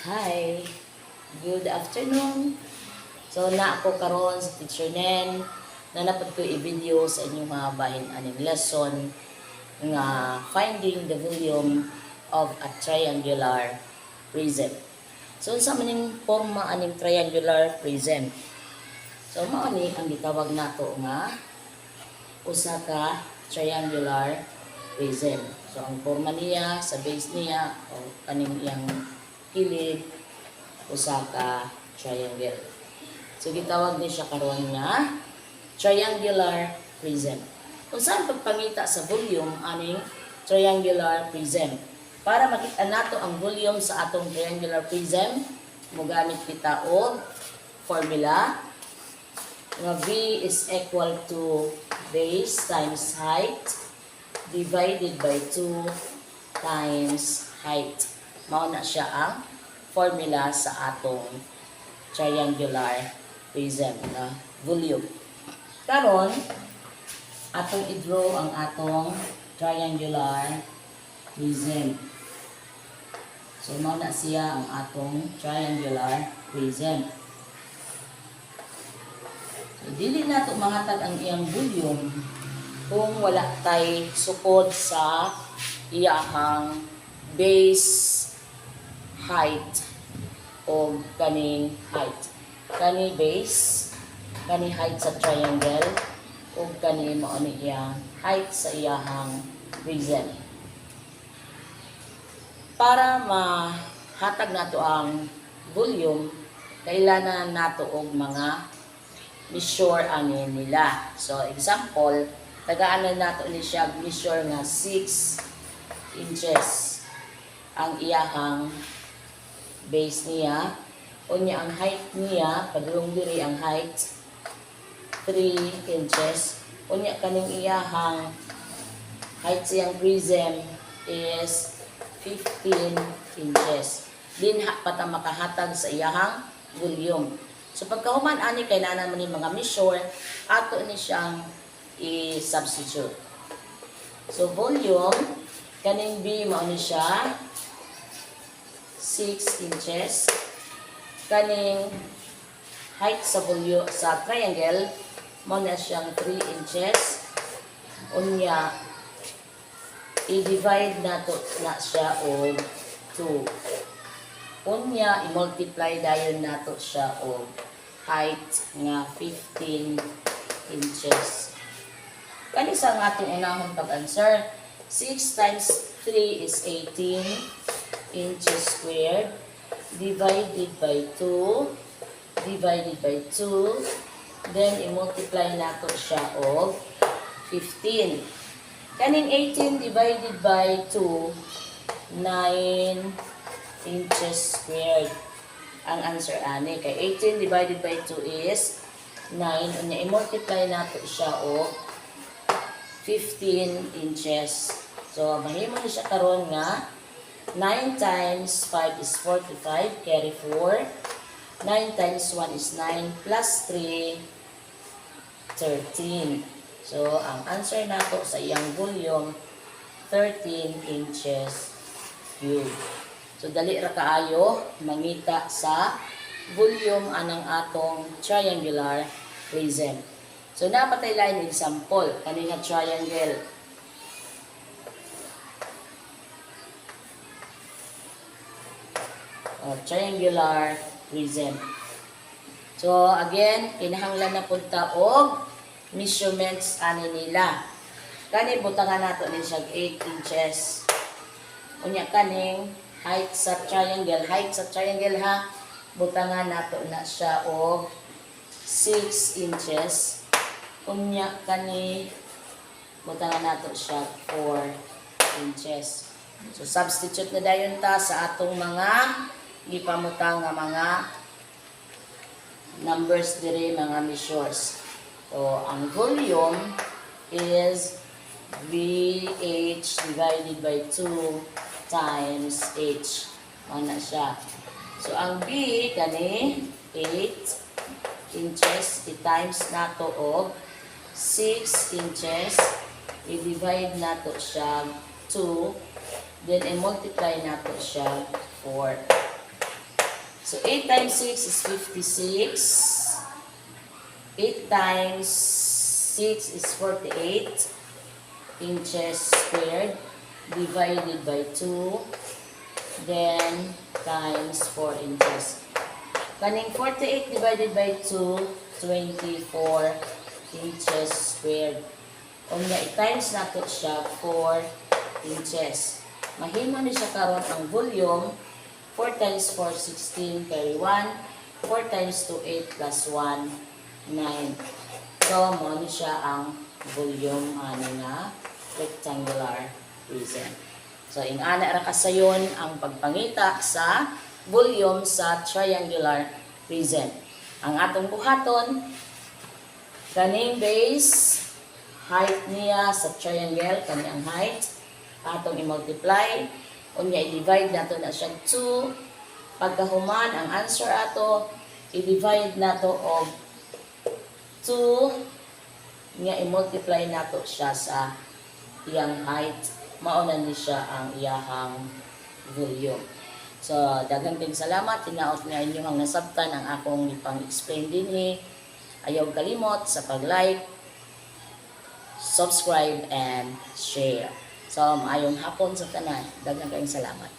Hi, good afternoon. So na ako karon sa Teacher Nen na napad ko i-video sa inyong mga bahin aning lesson nga finding the volume of a triangular prism. So sa maning forma aning triangular prism. So mao ni ang gitawag nato nga usa ka triangular prism. So ang forma niya sa base niya o kaning iyang kilid usa ka triangle. So gitawag ni siya karon nga triangular prism. Kung saan pagpangita sa volume aning triangular prism. Para makita nato ang volume sa atong triangular prism, mogamit kita og formula nga V is equal to base times height divided by 2 times height. Mao na siya ang formula sa atong triangular prism na volume. Karon atong i-draw ang atong triangular prism. So mao na siya ang atong triangular prism. So dili nato mangatag ang iyang volume kung wala tay sukod sa iyahang base height o kaning height. Kani base, kani height sa triangle, o kani mao ni iyang height sa iyahang prism. Para mahatag nato ang volume, kailangan nato og mga measure ani nila. So example, tagaan nato ni siya measure nga 6 inches ang iyahang base niya. Unya ang height niya, padulong diri ang height 3 inches. Unya kaning iyahang height siyang prism is 15 inches. Dinha pata makahatag sa iyahang volume. So pagkahuman ani kay naman ni mga measure, ato ni siyang i-substitute. So volume kaning B mao ni siya 6 inches. Kaning height sa volume sa triangle mao na siyang 3 inches. Unya i-divide nato na siya og 2. Unya i-multiply dayon nato siya og height nga 15 inches. Kani sa ang ating unahon pag-answer, 6 times 3 is 18 inches squared divided by 2 then i-multiply nato siya og 15. Kaning 18 divided by 2, 9 inches squared ang answer ani. Kay 18 divided by 2 is 9. Unya i-multiply nato siya og 15 inches. So mahimo ni siya karon nga 9 times 5 is 45, carry 4. 9 times 1 is 9, plus 3, 13. So, ang answer nato sa iyang volume, 13 inches cube. So, dali ra kaayo mangita sa volume anang atong triangular prism. So, napatay line example, kanina triangle. Triangular prism. So again, kinahanglan na punta og measurements ani nila. Kani butangan nato ni siya 8 inches. Unya kaning height sa triangle ha, butangan nato na siya og 6 inches. Unya kani butangan nato siya 4 inches. So substitute na dayon ta sa atong mga gipamutang nga mga numbers diri, mga measures. So ang volume is VH divided by 2 times H. Ano siya? So ang B kani 8 inches i-times nato og 6 inches, i-divide nato siya 2, then i-multiply nato siya 4. So 8 times 6 is 56. 8 times 6 is 48 inches squared divided by 2, then times 4 inches. Kaning 48 divided by 2, 24 inches squared. Unya i-times nato siya 4 inches. Mahimo ni siya karon ang volume. 4 times 4, 16 carry 1. 4 times 2, 8 plus 1, 9. So, mo ni siya ang volume ani nga rectangular prism. So, ingana ra kasayon ang pagpangita sa volume sa triangular prism. Ang atong buhaton, kaning base, height niya sa triangle, kani ang height, atong i-multiply, unya i-divide nato na siya 2. Pagkahuman, ang answer ato, i-divide nato og 2, nga i-multiply nato siya sa iyang height, mauna ni siya ang iyahang volume. So, daghang salamat, tinaot nga inyo ang nasabtan ang akong ipang-explain din. Ayaw kalimot sa pag-like, subscribe, and share. So, maayong hapon sa tanan. Daghang salamat.